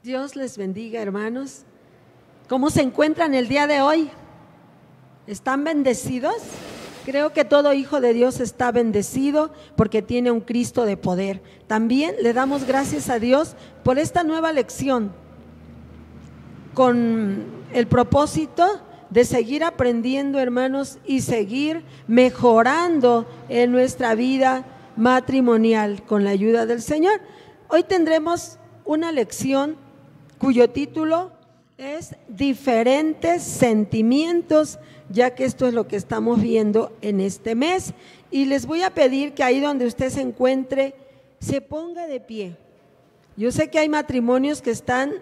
Dios les bendiga, hermanos. ¿Cómo se encuentran el día de hoy? ¿Están bendecidos? Creo que todo hijo de Dios está bendecido porque tiene un Cristo de poder. También le damos gracias a Dios por esta nueva lección, con el propósito de seguir aprendiendo, hermanos, y seguir mejorando en nuestra vida matrimonial con la ayuda del Señor. Hoy tendremos una lección cuyo título es Diferentes Sentimientos, ya que esto es lo que estamos viendo en este mes. Y les voy a pedir que ahí donde usted se encuentre, se ponga de pie. Yo sé que hay matrimonios que están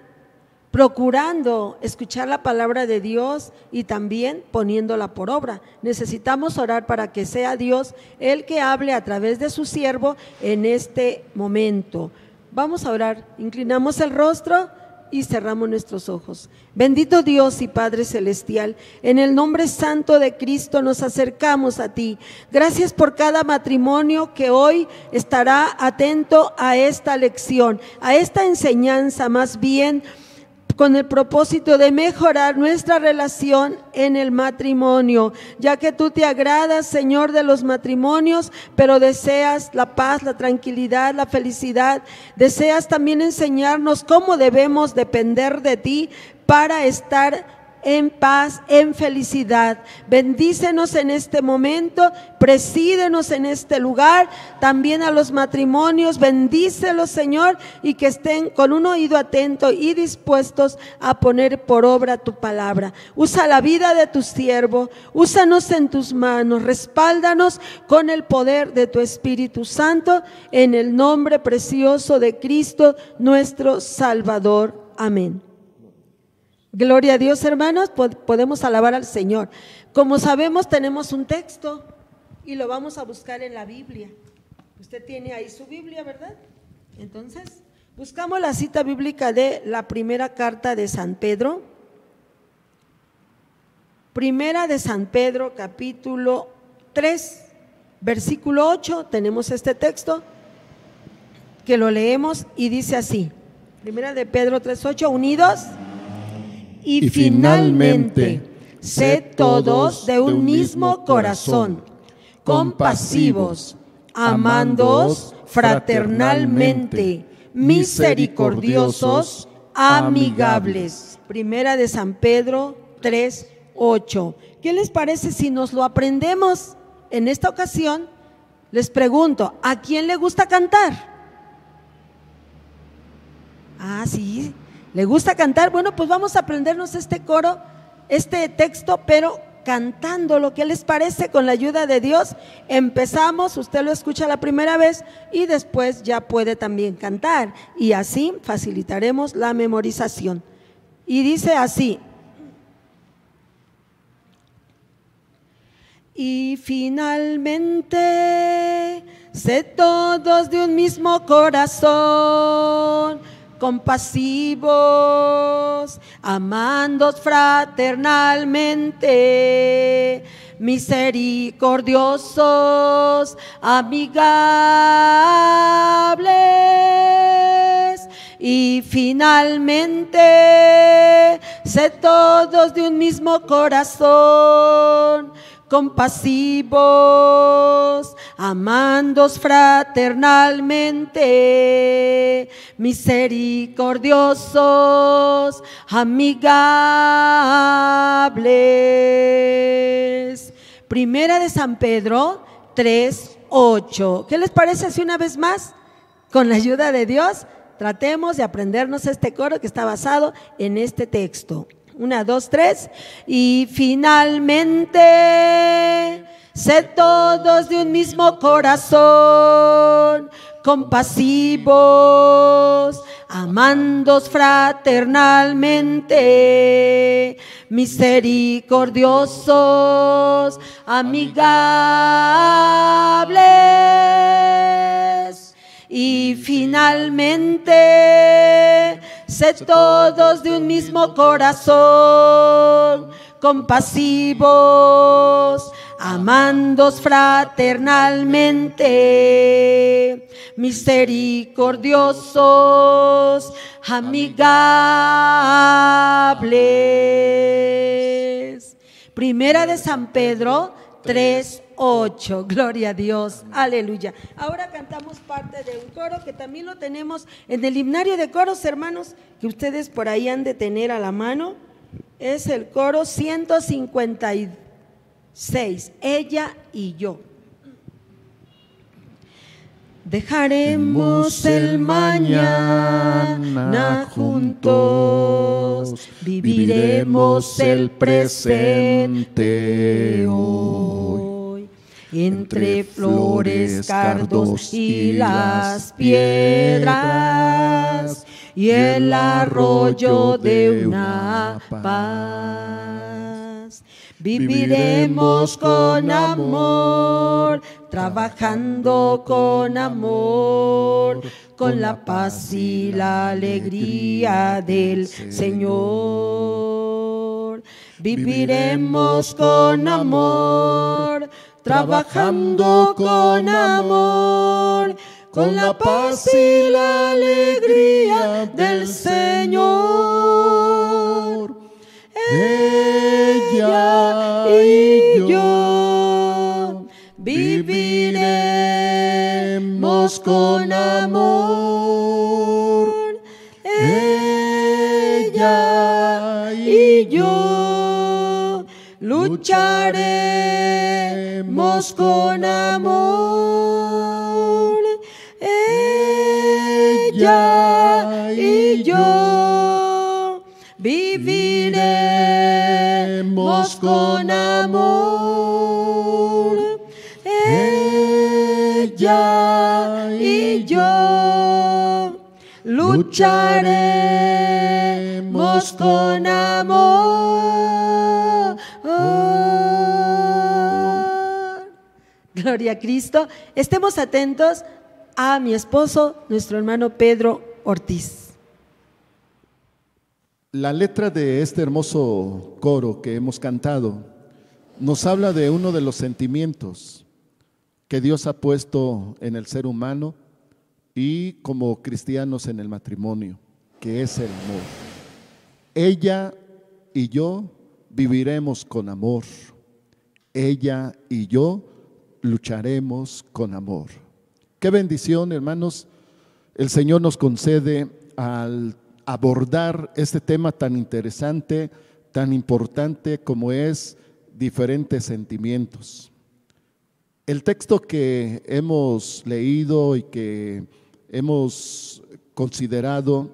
procurando escuchar la palabra de Dios y también poniéndola por obra. Necesitamos orar para que sea Dios el que hable a través de su siervo en este momento. Vamos a orar, inclinamos el rostro y cerramos nuestros ojos. Bendito Dios y Padre Celestial, en el nombre santo de Cristo nos acercamos a ti. Gracias por cada matrimonio que hoy estará atento a esta lección, a esta enseñanza, más bien con el propósito de mejorar nuestra relación en el matrimonio, ya que tú te agradas, Señor, de los matrimonios, pero deseas la paz, la tranquilidad, la felicidad. Deseas también enseñarnos cómo debemos depender de ti para estar en paz, en felicidad. Bendícenos en este momento, presídenos en este lugar, también a los matrimonios, bendícelos, Señor, y que estén con un oído atento y dispuestos a poner por obra tu palabra. Usa la vida de tu siervo, úsanos en tus manos, respáldanos con el poder de tu Espíritu Santo, en el nombre precioso de Cristo, nuestro Salvador. Amén. Gloria a Dios, hermanos, podemos alabar al Señor. Como sabemos, tenemos un texto y lo vamos a buscar en la Biblia. Usted tiene ahí su Biblia, ¿verdad? Entonces, buscamos la cita bíblica de la primera carta de San Pedro. Primera de San Pedro, capítulo 3, versículo 8, tenemos este texto que lo leemos y dice así. Primera de Pedro 3:8, unidos. Y finalmente, sed todos de un mismo corazón, compasivos, amándoos fraternalmente, misericordiosos, amigables. Primera de San Pedro 3:8. ¿Qué les parece si nos lo aprendemos? En esta ocasión, les pregunto, ¿a quién le gusta cantar? Ah, sí. ¿Le gusta cantar? Bueno, pues vamos a aprendernos este coro, este texto, pero cantándolo. ¿Qué les parece? Con la ayuda de Dios empezamos, usted lo escucha la primera vez y después ya puede también cantar, y así facilitaremos la memorización. Y dice así: y finalmente, sed todos de un mismo corazón, compasivos, amándoos fraternalmente, misericordiosos, amigables. Y finalmente, sed todos de un mismo corazón, compasivos, amándoos fraternalmente, misericordiosos, amigables. Primera de San Pedro 3:8. ¿Qué les parece si una vez más, con la ayuda de Dios, tratemos de aprendernos este coro que está basado en este texto? 1, 2, 3. Y finalmente, sed todos de un mismo corazón, compasivos, amándoos fraternalmente, misericordiosos, amigables. Y finalmente, sed todos de un mismo corazón, compasivos, amándos fraternalmente, misericordiosos, amigables. Primera de San Pedro 3:8. Gloria a Dios, aleluya. Ahora cantamos parte de un coro que también lo tenemos en el himnario de coros, hermanos, que ustedes por ahí han de tener a la mano. Es el coro 156, ella y yo. Dejaremos el mañana juntos, viviremos el presente hoy. Entre flores, cardos y las piedras, y el arroyo de una paz. Viviremos con amor, trabajando con amor, con la paz y la alegría del Señor. Viviremos con amor, trabajando con amor, con la paz y la alegría del Señor. Ella y yo viviremos con amor. Ella y yo lucharemos con amor. Ella y yo viviremos con amor. Ella y yo lucharemos con amor. Gloria a Cristo. Estemos atentos a mi esposo, nuestro hermano Pedro Ortiz. La letra de este hermoso coro que hemos cantado nos habla de uno de los sentimientos que Dios ha puesto en el ser humano y como cristianos en el matrimonio, que es el amor. Ella y yo viviremos con amor. Ella y yo lucharemos con amor. Qué bendición, hermanos, el Señor nos concede al abordar este tema tan interesante, tan importante como es diferentes sentimientos. El texto que hemos leído y que hemos considerado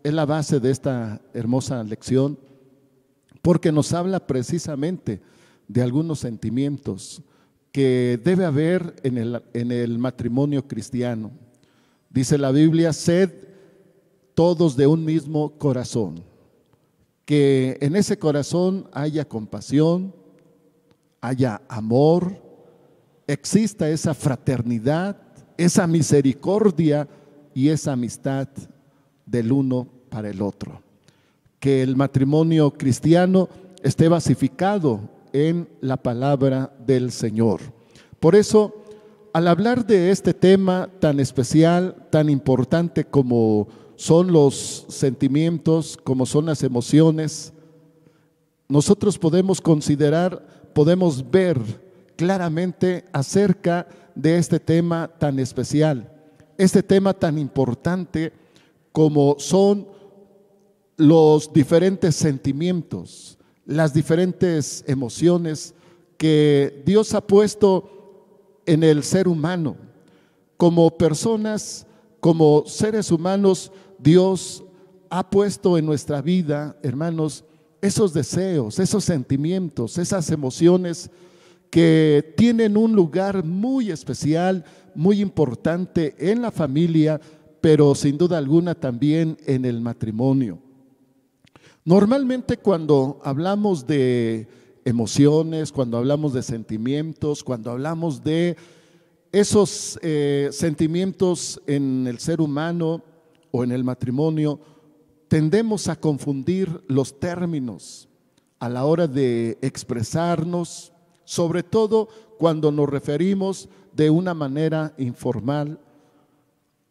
es la base de esta hermosa lección, porque nos habla precisamente de algunos sentimientos que debe haber en el matrimonio cristiano. Dice la Biblia: sed todos de un mismo corazón, que en ese corazón haya compasión, haya amor, exista esa fraternidad, esa misericordia y esa amistad del uno para el otro. Que el matrimonio cristiano esté basificado en la palabra del Señor. Por eso, al hablar de este tema tan especial, tan importante como son los sentimientos, como son las emociones, nosotros podemos considerar, podemos ver claramente acerca de este tema tan especial, este tema tan importante como son los diferentes sentimientos, las diferentes emociones que Dios ha puesto en el ser humano. Como personas, como seres humanos, Dios ha puesto en nuestra vida, hermanos, esos deseos, esos sentimientos, esas emociones que tienen un lugar muy especial, muy importante en la familia, pero sin duda alguna también en el matrimonio. Normalmente cuando hablamos de emociones, cuando hablamos de sentimientos, cuando hablamos de esos sentimientos en el ser humano o en el matrimonio, tendemos a confundir los términos a la hora de expresarnos sobre todo cuando nos referimos de una manera informal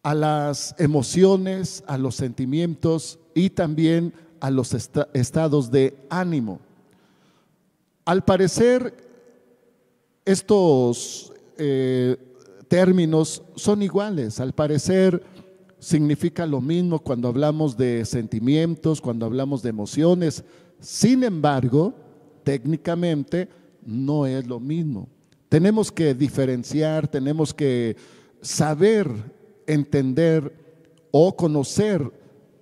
a las emociones, a los sentimientos y también a los estados de ánimo. Al parecer, estos términos son iguales. Al parecer, significa lo mismo cuando hablamos de sentimientos, cuando hablamos de emociones. Sin embargo, técnicamente no es lo mismo. Tenemos que diferenciar, tenemos que saber, entender o conocer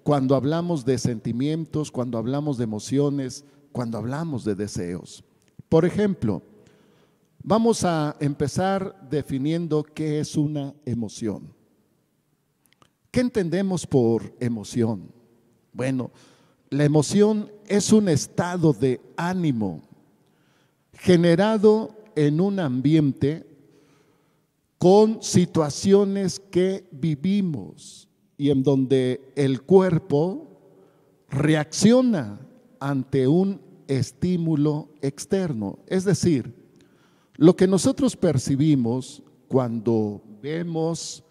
cuando hablamos de sentimientos, cuando hablamos de emociones, cuando hablamos de deseos. Por ejemplo, vamos a empezar definiendo qué es una emoción. ¿Qué entendemos por emoción? Bueno, la emoción es un estado de ánimo generado en un ambiente con situaciones que vivimos y en donde el cuerpo reacciona ante un estímulo externo. Es decir, lo que nosotros percibimos cuando vemos,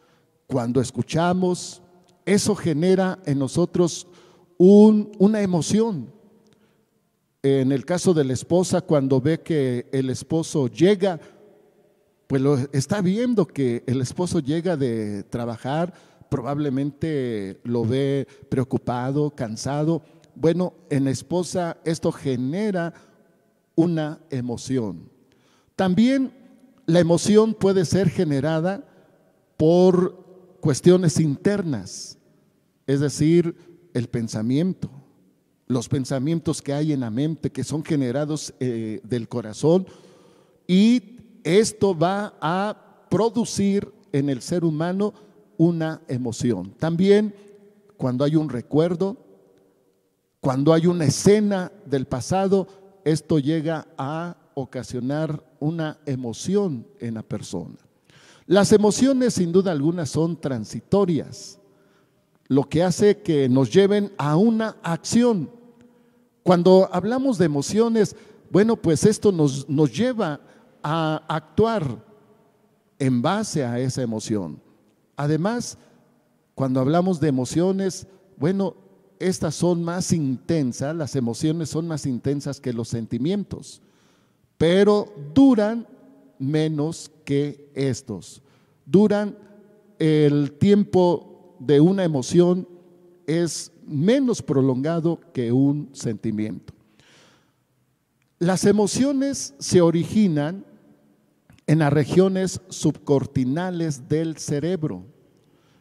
cuando escuchamos, eso genera en nosotros una emoción. En el caso de la esposa, cuando ve que el esposo llega, pues lo está viendo que el esposo llega de trabajar, probablemente lo ve preocupado, cansado. Bueno, en la esposa esto genera una emoción. También la emoción puede ser generada por cuestiones internas, es decir, el pensamiento, los pensamientos que hay en la mente que son generados del corazón, y esto va a producir en el ser humano una emoción. También cuando hay un recuerdo, cuando hay una escena del pasado, esto llega a ocasionar una emoción en la persona. Las emociones sin duda alguna son transitorias, lo que hace que nos lleven a una acción. Cuando hablamos de emociones, bueno, pues esto nos lleva a actuar en base a esa emoción. Además, cuando hablamos de emociones, bueno, estas son más intensas, las emociones son más intensas que los sentimientos, pero duran menos que estos. El tiempo de una emoción es menos prolongado que un sentimiento. Las emociones se originan en las regiones subcorticales del cerebro,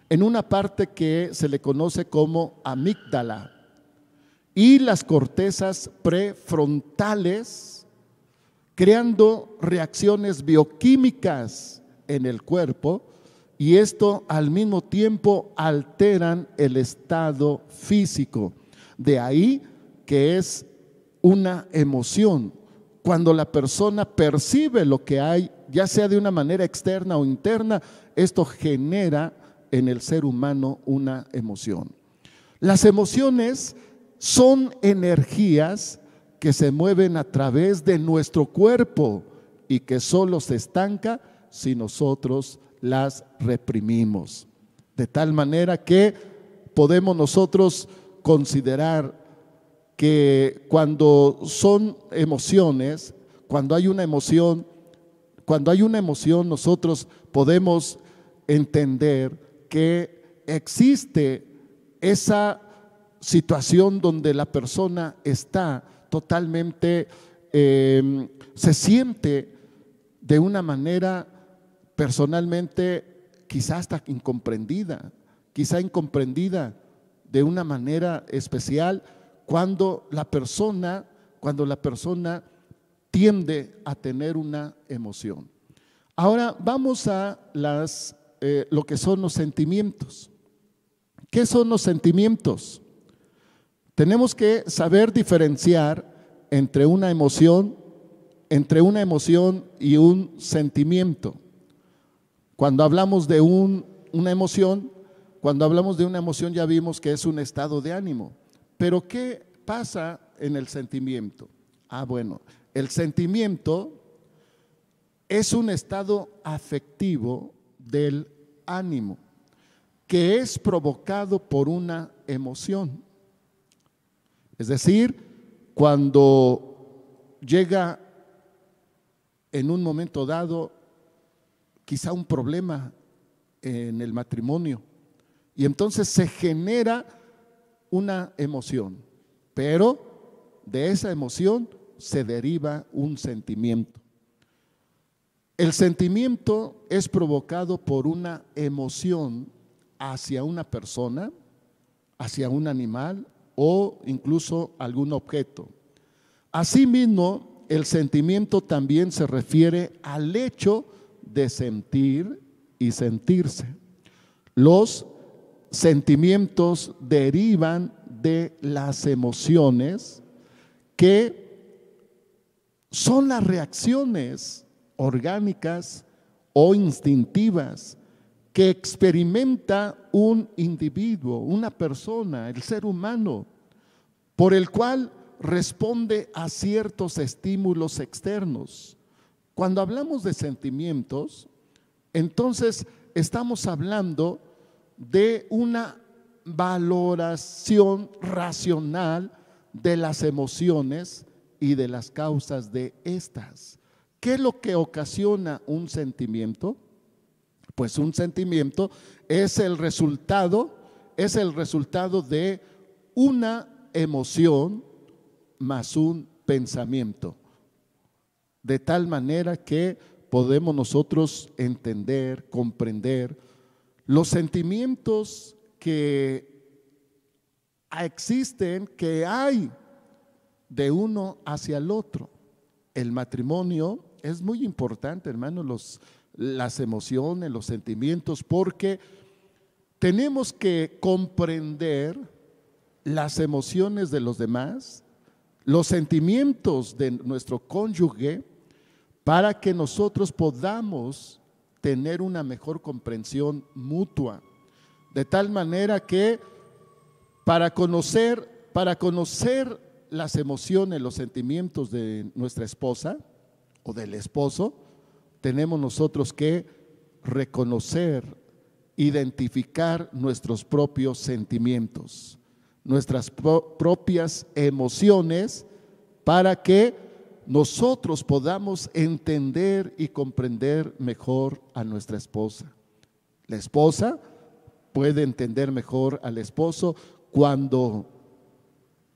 en una parte que se le conoce como amígdala, y las cortezas prefrontales, creando reacciones bioquímicas en el cuerpo, y esto al mismo tiempo alteran el estado físico. De ahí que es una emoción. Cuando la persona percibe lo que hay, ya sea de una manera externa o interna, esto genera en el ser humano una emoción. Las emociones son energías que se mueven a través de nuestro cuerpo y que solo se estanca si nosotros las reprimimos. De tal manera que podemos nosotros considerar que cuando son emociones, cuando hay una emoción, nosotros podemos entender que existe esa situación donde la persona está totalmente, se siente de una manera personalmente quizá hasta incomprendida de una manera especial, cuando la persona tiende a tener una emoción. Ahora vamos a lo que son los sentimientos. ¿Qué son los sentimientos? Tenemos que saber diferenciar entre una emoción y un sentimiento. Cuando hablamos de una emoción ya vimos que es un estado de ánimo. Pero ¿qué pasa en el sentimiento? Bueno, el sentimiento es un estado afectivo del ánimo que es provocado por una emoción. Es decir, cuando llega en un momento dado quizá un problema en el matrimonio y entonces se genera una emoción, pero de esa emoción se deriva un sentimiento. El sentimiento es provocado por una emoción hacia una persona, hacia un animal o incluso algún objeto. Asimismo, el sentimiento también se refiere al hecho de sentir y sentirse. Los sentimientos derivan de las emociones que son las reacciones orgánicas o instintivas que experimenta un individuo, una persona, el ser humano, por el cual responde a ciertos estímulos externos. Cuando hablamos de sentimientos, entonces estamos hablando de una valoración racional de las emociones y de las causas de estas. ¿Qué es lo que ocasiona un sentimiento? Pues un sentimiento es el resultado de una emoción más un pensamiento. De tal manera que podemos nosotros entender, comprender los sentimientos que existen, que hay de uno hacia el otro. El matrimonio es muy importante, hermanos, las emociones, los sentimientos, porque tenemos que comprender las emociones de los demás, los sentimientos de nuestro cónyuge, para que nosotros podamos tener una mejor comprensión mutua. De tal manera que para conocer las emociones, los sentimientos de nuestra esposa o del esposo, tenemos nosotros que reconocer, identificar nuestros propios sentimientos, nuestras propias emociones, para que nosotros podamos entender y comprender mejor a nuestra esposa. La esposa puede entender mejor al esposo cuando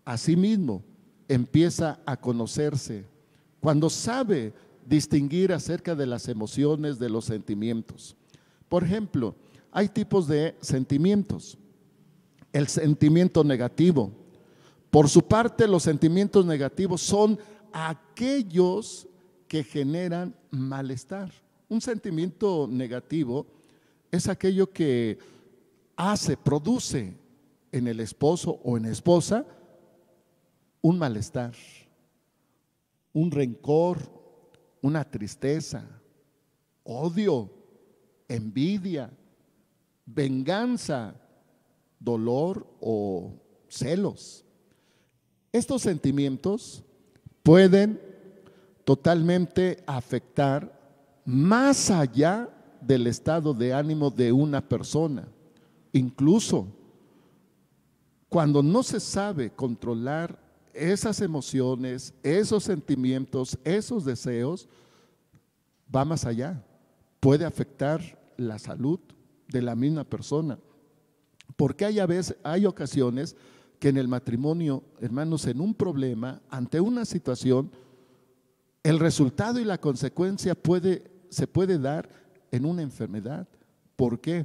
asimismo empieza a conocerse, cuando sabe distinguir acerca de las emociones, de los sentimientos. Por ejemplo, hay tipos de sentimientos. El sentimiento negativo. Por su parte, los sentimientos negativos son aquellos que generan malestar. Un sentimiento negativo es aquello que produce en el esposo o en la esposa un malestar, un rencor, una tristeza, odio, envidia, venganza, dolor o celos. Estos sentimientos pueden totalmente afectar más allá del estado de ánimo de una persona. Incluso cuando no se sabe controlar esas emociones, esos sentimientos, esos deseos, va más allá. Puede afectar la salud de la misma persona. Porque hay ocasiones que en el matrimonio, hermanos, en un problema, ante una situación, el resultado y la consecuencia se puede dar en una enfermedad. ¿Por qué?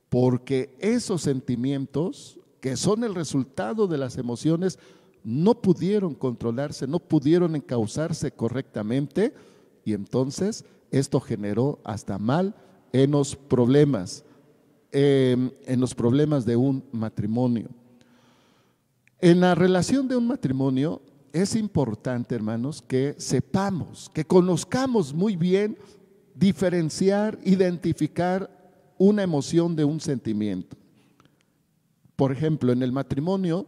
Porque esos sentimientos, que son el resultado de las emociones, no pudieron controlarse, no pudieron encauzarse correctamente, y entonces esto generó hasta mal en los problemas de un matrimonio. En la relación de un matrimonio es importante, hermanos, que sepamos, que conozcamos muy bien diferenciar, identificar una emoción de un sentimiento. Por ejemplo, en el matrimonio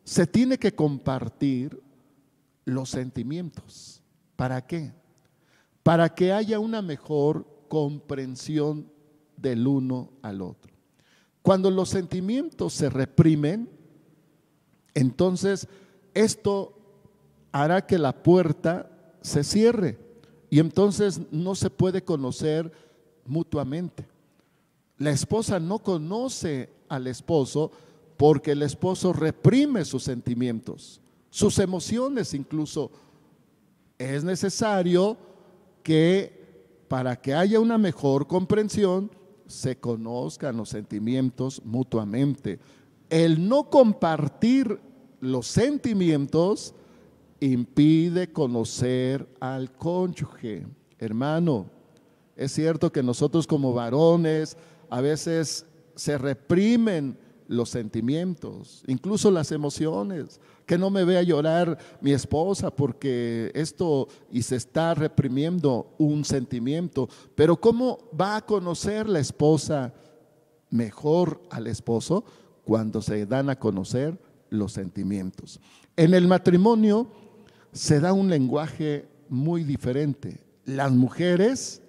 se tiene que compartir los sentimientos. ¿Para qué? para que haya una mejor comprensión del uno al otro. Cuando los sentimientos se reprimen, entonces esto hará que la puerta se cierre y entonces no se puede conocer mutuamente. La esposa no conoce al esposo porque el esposo reprime sus sentimientos, sus emociones incluso. Es necesario que para que haya una mejor comprensión se conozcan los sentimientos mutuamente. El no compartir los sentimientos impide conocer al cónyuge. Hermano, es cierto que nosotros como varones a veces se reprimen los sentimientos, incluso las emociones. Que no me vea llorar mi esposa porque esto, y se está reprimiendo un sentimiento. Pero ¿cómo va a conocer la esposa mejor al esposo? Cuando se dan a conocer los sentimientos. En el matrimonio se da un lenguaje muy diferente. Las mujeres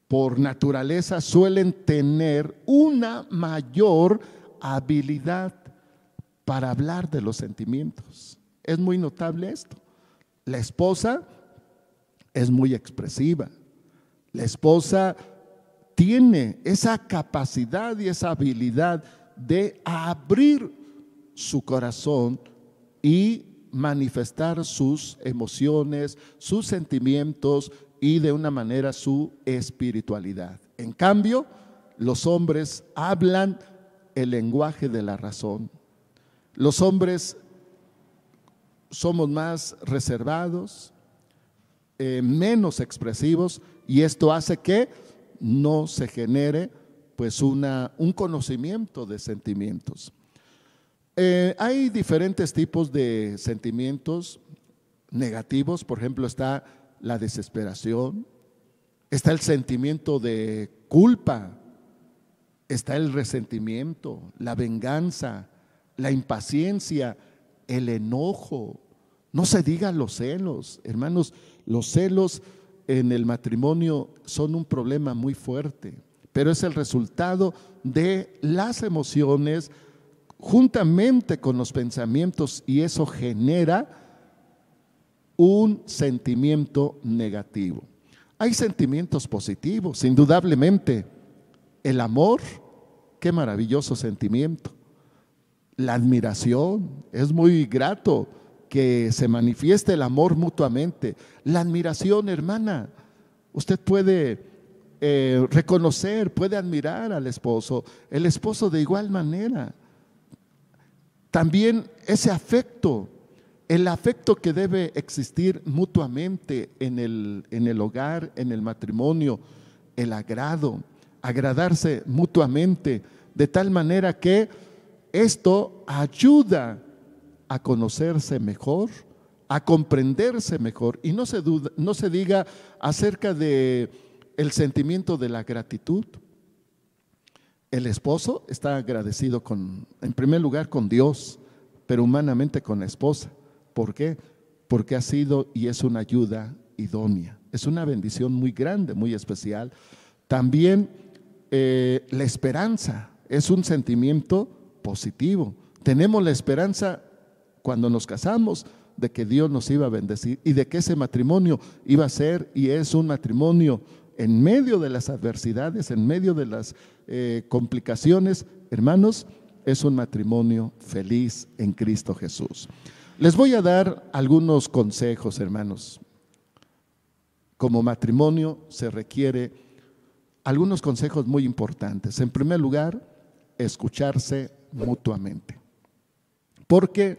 por naturaleza suelen tener una mayor habilidad para hablar de los sentimientos. Es muy notable esto. La esposa es muy expresiva. La esposa tiene esa capacidad y esa habilidad de abrir su corazón y manifestar sus emociones, sus sentimientos y de una manera su espiritualidad. En cambio, los hombres hablan el lenguaje de la razón. Los hombres somos más reservados, menos expresivos, y esto hace que no se genere pues un conocimiento de sentimientos. Hay diferentes tipos de sentimientos negativos. Por ejemplo, está la desesperación, está el sentimiento de culpa, está el resentimiento, la venganza, la impaciencia, el enojo. No se diga los celos, hermanos. Los celos en el matrimonio son un problema muy fuerte, pero es el resultado de las emociones juntamente con los pensamientos, y eso genera un sentimiento negativo. Hay sentimientos positivos, indudablemente. El amor, qué maravilloso sentimiento. La admiración, es muy grato que se manifieste el amor mutuamente. La admiración, hermana, usted puede reconocer, puede admirar al esposo, el esposo de igual manera. También ese afecto, el afecto que debe existir mutuamente en el hogar, en el matrimonio, el agrado, agradarse mutuamente, de tal manera que esto ayuda a conocerse mejor, a comprenderse mejor. Y no se diga acerca de el sentimiento de la gratitud. El esposo está agradecido en primer lugar con Dios, pero humanamente con la esposa. ¿Por qué? Porque ha sido y es una ayuda idónea. Es una bendición muy grande, muy especial. También la esperanza es un sentimiento positivo. Tenemos la esperanza cuando nos casamos de que Dios nos iba a bendecir y de que ese matrimonio iba a ser y es un matrimonio en medio de las adversidades, en medio de las complicaciones. Hermanos, es un matrimonio feliz en Cristo Jesús. Les voy a dar algunos consejos, hermanos. Como matrimonio se requiere algunos consejos muy importantes. En primer lugar, escucharse mutuamente. Porque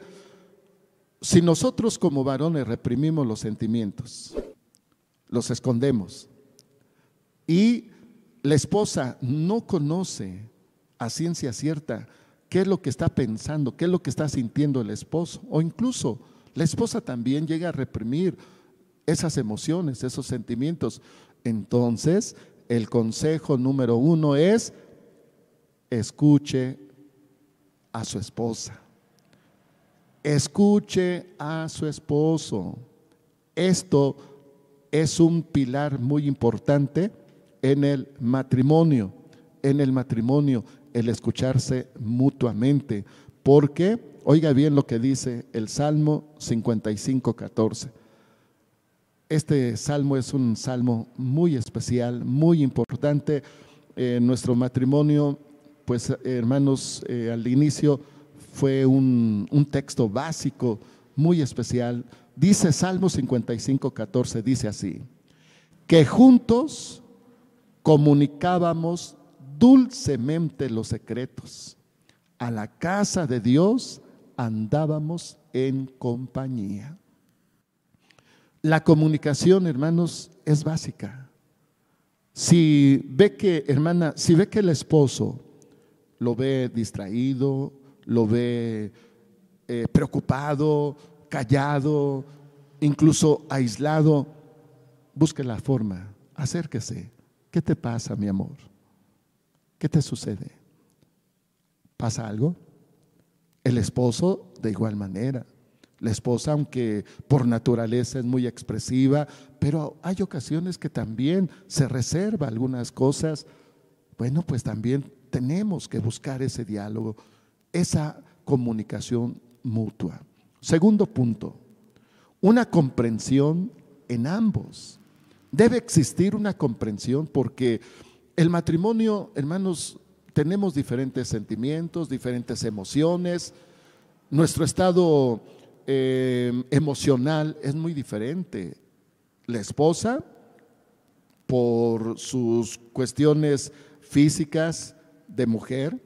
si nosotros como varones reprimimos los sentimientos, los escondemos, y la esposa no conoce a ciencia cierta qué es lo que está pensando, qué es lo que está sintiendo el esposo, o incluso la esposa también llega a reprimir esas emociones, esos sentimientos, entonces el consejo número 1 es: escuche a su esposa, escuche a su esposo. Esto es un pilar muy importante en el matrimonio. En el matrimonio, el escucharse mutuamente. Porque, oiga bien lo que dice el Salmo 55:14. Este salmo es un salmo muy especial, muy importante. Nuestro matrimonio, pues hermanos, al inicio fue un texto básico, muy especial. Dice Salmo 55:14, dice así: que juntos comunicábamos dulcemente los secretos. A la casa de Dios andábamos en compañía. La comunicación, hermanos, es básica. Si ve que, hermana, si ve que el esposo lo ve distraído, lo ve preocupado, callado, incluso aislado, busque la forma, acérquese. ¿Qué te pasa, mi amor? ¿Qué te sucede? ¿Pasa algo? El esposo de igual manera. La esposa, aunque por naturaleza es muy expresiva, pero hay ocasiones que también se reserva algunas cosas. Bueno, pues también tenemos que buscar ese diálogo, esa comunicación mutua. Segundo punto, una comprensión en ambos. Debe existir una comprensión porque el matrimonio, hermanos, tenemos diferentes sentimientos, diferentes emociones. Nuestro estado emocional es muy diferente. La esposa, por sus cuestiones físicas de mujer,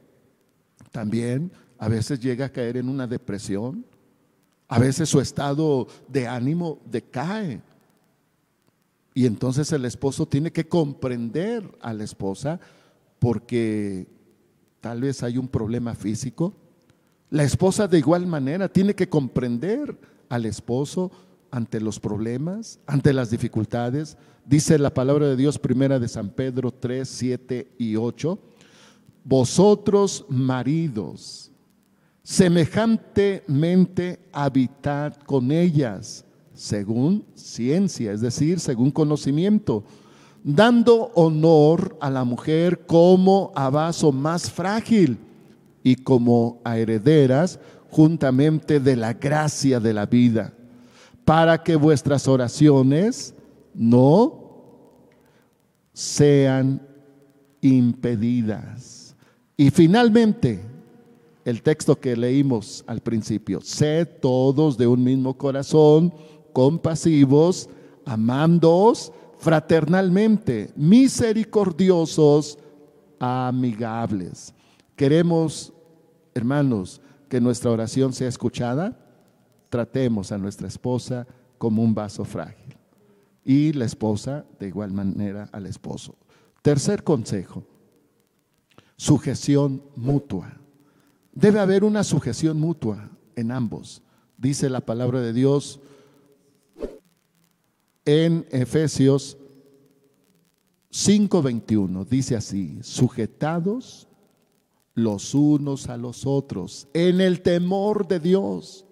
también a veces llega a caer en una depresión. A veces su estado de ánimo decae. Y entonces el esposo tiene que comprender a la esposa porque tal vez hay un problema físico. La esposa de igual manera tiene que comprender al esposo ante los problemas, ante las dificultades. Dice la palabra de Dios, primera de San Pedro 3, 7 y 8. Vosotros maridos, semejantemente habitad con ellas, según ciencia, es decir, según conocimiento, dando honor a la mujer como a vaso más frágil y como a herederas juntamente de la gracia de la vida, para que vuestras oraciones no sean impedidas. Y finalmente, el texto que leímos al principio: sed todos de un mismo corazón, compasivos, amándoos fraternalmente, misericordiosos, amigables. Queremos, hermanos, que nuestra oración sea escuchada. Tratemos a nuestra esposa como un vaso frágil y la esposa de igual manera al esposo. Tercer consejo: sujeción mutua. Debe haber una sujeción mutua en ambos. Dice la palabra de Dios en Efesios 5:21, dice así: sujetados los unos a los otros en el temor de Dios.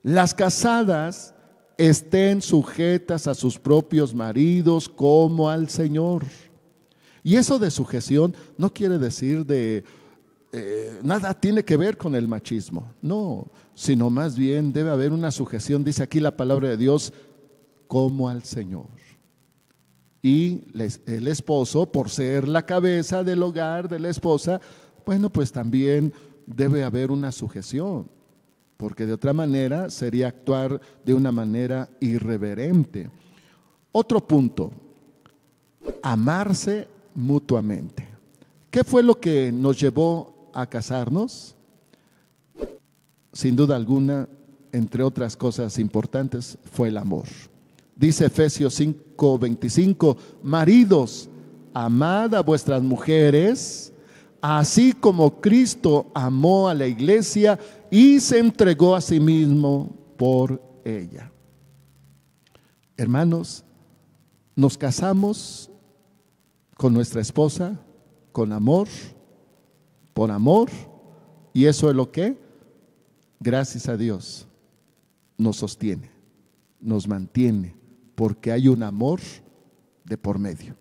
Las casadas estén sujetas a sus propios maridos como al Señor. Y eso de sujeción no quiere decir nada tiene que ver con el machismo, no, sino más bien debe haber una sujeción, dice aquí la palabra de Dios, como al Señor. Y el esposo, por ser la cabeza del hogar de la esposa, bueno, pues también debe haber una sujeción, porque de otra manera sería actuar de una manera irreverente. Otro punto: amarse mutuamente. ¿Qué fue lo que nos llevó a casarnos? Sin duda alguna, entre otras cosas importantes, fue el amor. Dice Efesios 5:25: maridos, amad a vuestras mujeres, así como Cristo amó a la iglesia y se entregó a sí mismo por ella. Hermanos, nos casamos con nuestra esposa con amor, por amor, y eso es lo que, gracias a Dios, nos sostiene, nos mantiene, porque hay un amor de por medio.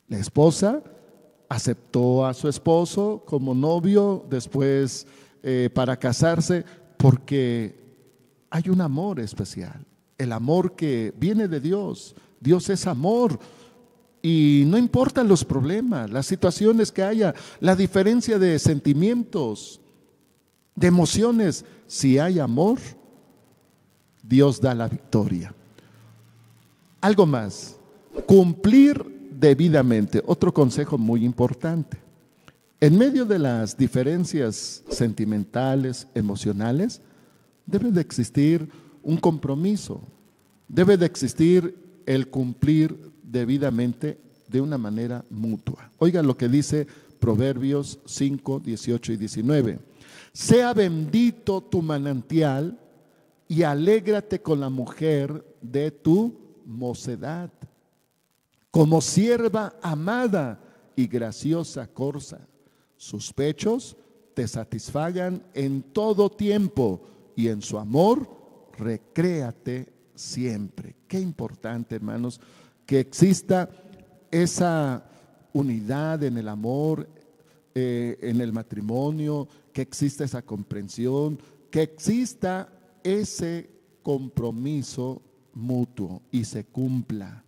La esposa aceptó a su esposo como novio, después para casarse, porque hay un amor especial, el amor que viene de Dios. Dios es amor y no importan los problemas, las situaciones que haya, la diferencia de sentimientos, de emociones. Si hay amor, Dios da la victoria. Algo más, cumplir debidamente. Otro consejo muy importante. En medio de las diferencias sentimentales, emocionales, debe de existir un compromiso, debe de existir el cumplir debidamente de una manera mutua. Oiga lo que dice Proverbios 5, 18 y 19. Sea bendito tu manantial y alégrate con la mujer de tu mocedad, como sierva amada y graciosa corza. Sus pechos te satisfagan en todo tiempo y en su amor recréate siempre. Qué importante, hermanos, que exista esa unidad en el amor, en el matrimonio, que exista esa comprensión, que exista ese compromiso mutuo y se cumpla.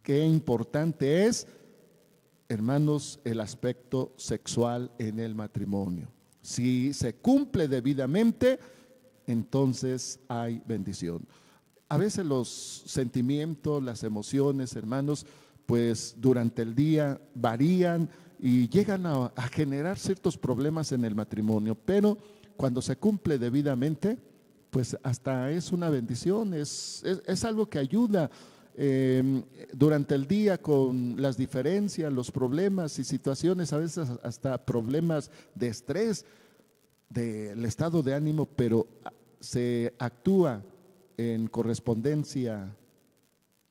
Qué importante es, hermanos, el aspecto sexual en el matrimonio. Si se cumple debidamente, entonces hay bendición. A veces los sentimientos, las emociones, hermanos, pues durante el día varían y llegan a generar ciertos problemas en el matrimonio, pero cuando se cumple debidamente, pues hasta es una bendición, es algo que ayuda durante el día con las diferencias, los problemas y situaciones, a veces hasta problemas de estrés, del estado de ánimo, pero se actúa en correspondencia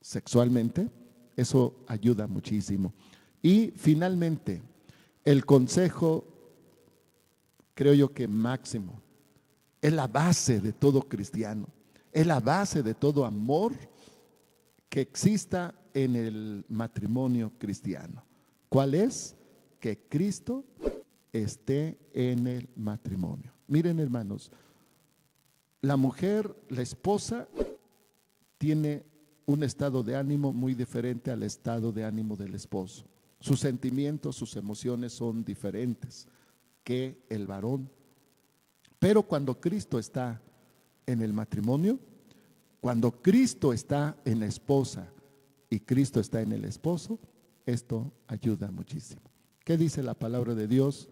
sexualmente, eso ayuda muchísimo. Y finalmente, el consejo, creo yo que máximo, es la base de todo cristiano, es la base de todo amor que exista en el matrimonio cristiano. ¿Cuál es? Que Cristo esté en el matrimonio. Miren, hermanos, la mujer, la esposa, tiene un estado de ánimo muy diferente al estado de ánimo del esposo. Sus sentimientos, sus emociones son diferentes que el varón. Pero cuando Cristo está en el matrimonio, cuando Cristo está en la esposa y Cristo está en el esposo, esto ayuda muchísimo. ¿Qué dice la palabra de Dios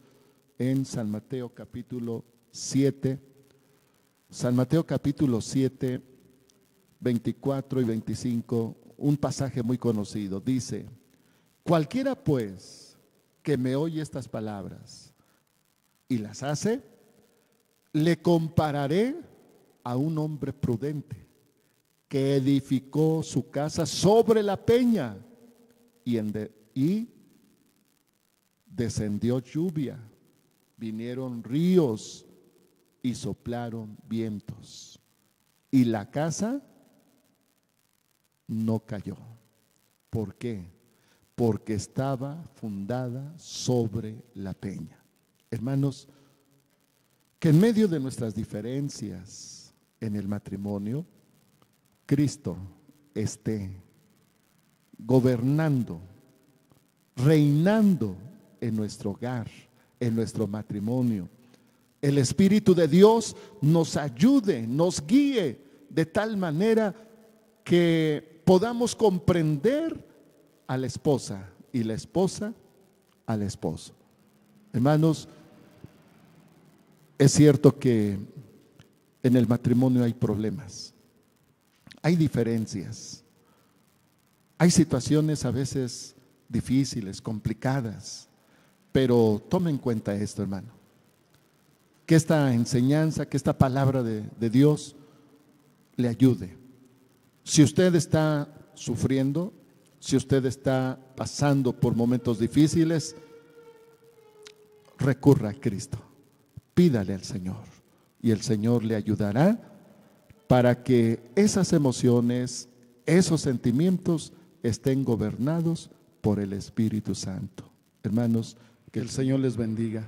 en San Mateo capítulo 7? San Mateo capítulo 7, 24 y 25, un pasaje muy conocido. Dice: cualquiera pues que me oye estas palabras y las hace, le compararé a un hombre prudente que edificó su casa sobre la peña y descendió lluvia, vinieron ríos y soplaron vientos, y la casa no cayó. ¿Por qué? Porque estaba fundada sobre la peña. Hermanos, que en medio de nuestras diferencias en el matrimonio, Cristo esté gobernando, reinando en nuestro hogar, en nuestro matrimonio. El Espíritu de Dios nos ayude, nos guíe de tal manera que podamos comprender a la esposa y la esposa al esposo. Hermanos, es cierto que en el matrimonio hay problemas, hay diferencias, hay situaciones a veces difíciles, complicadas, pero tome en cuenta esto, hermano, que esta enseñanza, que esta palabra de Dios le ayude. Si usted está sufriendo, si usted está pasando por momentos difíciles, recurra a Cristo, pídale al Señor y el Señor le ayudará para que esas emociones, esos sentimientos estén gobernados por el Espíritu Santo. Hermanos, que el Señor les bendiga.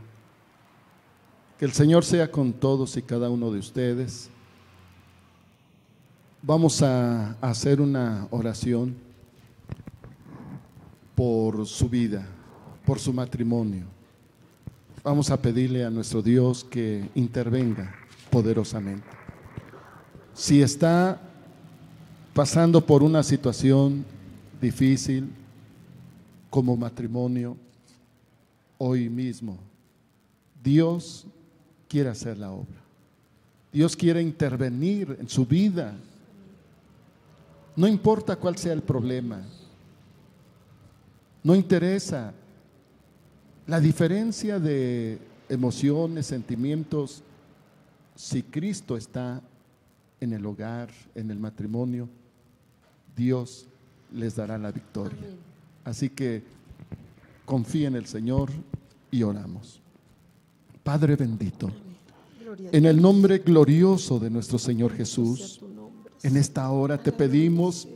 Que el Señor sea con todos y cada uno de ustedes. Vamos a hacer una oración por su vida, por su matrimonio. Vamos a pedirle a nuestro Dios que intervenga poderosamente. Si está pasando por una situación difícil como matrimonio, hoy mismo Dios quiere hacer la obra. Dios quiere intervenir en su vida. No importa cuál sea el problema. No interesa la diferencia de emociones, sentimientos. Si Cristo está en el hogar, en el matrimonio, Dios les dará la victoria. Así que confía en el Señor y oramos. Padre bendito, en el nombre glorioso de nuestro Señor Jesús, en esta hora te pedimos,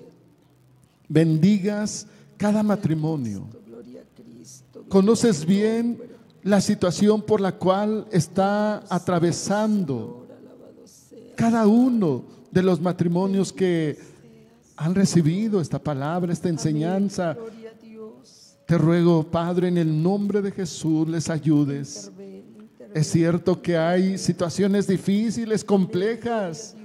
bendigas cada matrimonio. Conoces bien la situación por la cual está atravesando cada uno de los matrimonios que han recibido esta palabra, esta enseñanza. Te ruego, Padre, en el nombre de Jesús, les ayudes. Es cierto que hay situaciones difíciles, complejas,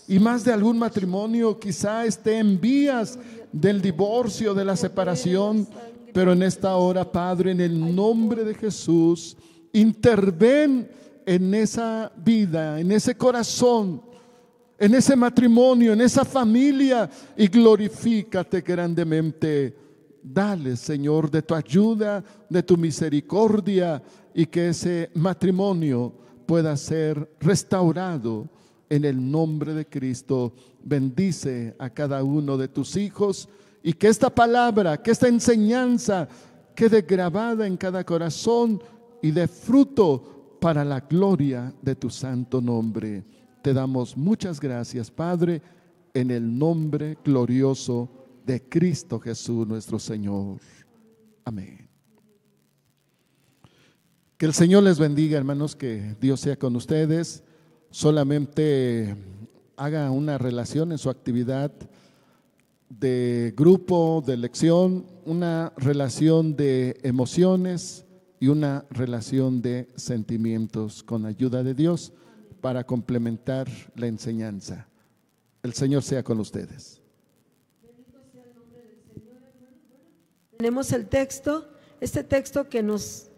y más de algún matrimonio quizá esté en vías del divorcio, de la separación, pero en esta hora, Padre, en el nombre de Jesús, interven en esa vida, en ese corazón, en ese matrimonio, en esa familia, y glorifícate grandemente. Dale, Señor, de tu ayuda, de tu misericordia, y que ese matrimonio pueda ser restaurado en el nombre de Cristo. Bendice a cada uno de tus hijos, y que esta palabra, que esta enseñanza quede grabada en cada corazón y dé fruto para la gloria de tu santo nombre. Te damos muchas gracias, Padre, en el nombre glorioso de Cristo Jesús nuestro Señor. Amén. Que el Señor les bendiga, hermanos, que Dios sea con ustedes. Solamente haga una relación en su actividad de grupo, de lección, una relación de emociones y una relación de sentimientos con ayuda de Dios para complementar la enseñanza. El Señor sea con ustedes. Tenemos el texto, este texto que nos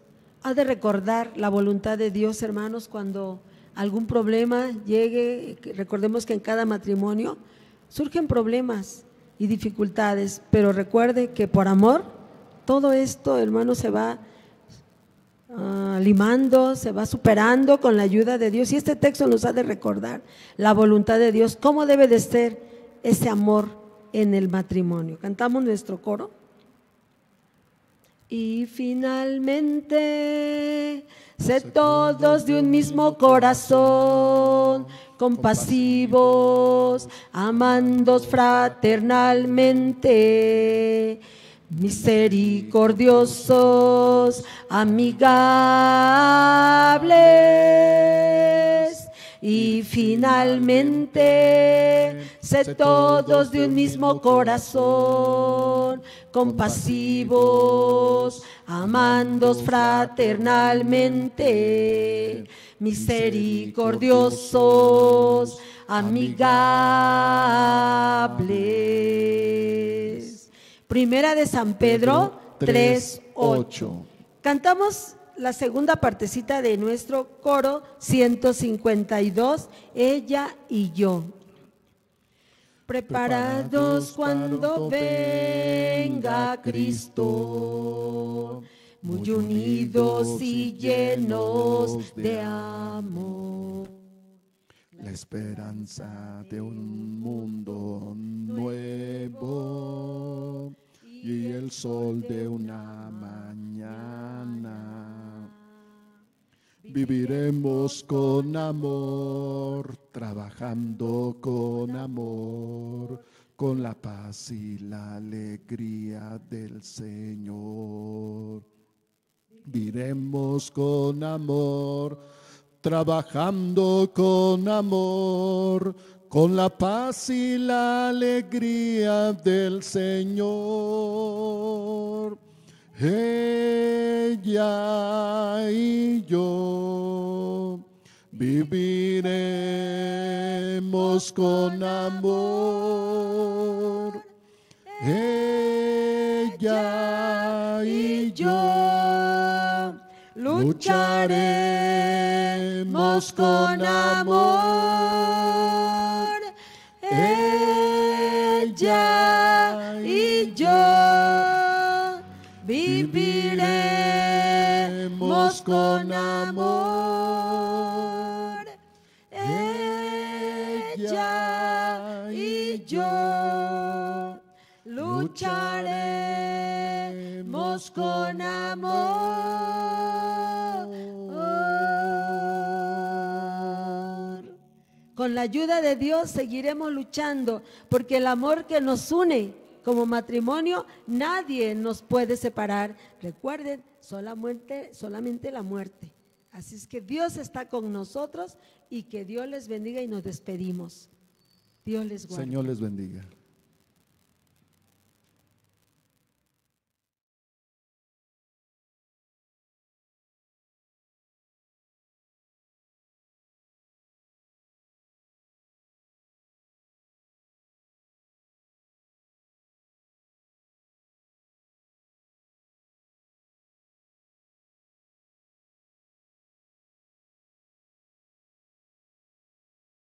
ha de recordar la voluntad de Dios, hermanos, cuando algún problema llegue. Recordemos que en cada matrimonio surgen problemas y dificultades, pero recuerde que por amor todo esto, hermanos, se va limando, se va superando con la ayuda de Dios, y este texto nos ha de recordar la voluntad de Dios, cómo debe de ser ese amor en el matrimonio. Cantamos nuestro coro. Y finalmente, sed todos de un mismo corazón, compasivos, amándos fraternalmente, misericordiosos, amigables. Y finalmente, sed todos de un mismo corazón, compasivos, amándos fraternalmente, misericordiosos, amigables. Primera de San Pedro 3:8. Cantamos la segunda partecita de nuestro coro 152, ella y yo. Preparados cuando venga Cristo, muy unidos y llenos de amor. La esperanza de un mundo nuevo y el sol de una mañana. Viviremos con amor, trabajando con amor con la paz y la alegría del Señor. Viviremos con amor, trabajando con amor, con la paz y la alegría del Señor. Ella y yo viviremos con amor. Ella y yo lucharemos con amor. Ella y yo viviremos con amor. Ella y yo lucharemos con amor. Con la ayuda de Dios seguiremos luchando, porque el amor que nos une como matrimonio, nadie nos puede separar. Recuerden, solamente la muerte. Así es que Dios está con nosotros y que Dios les bendiga y nos despedimos. Dios les guarde. Señor les bendiga.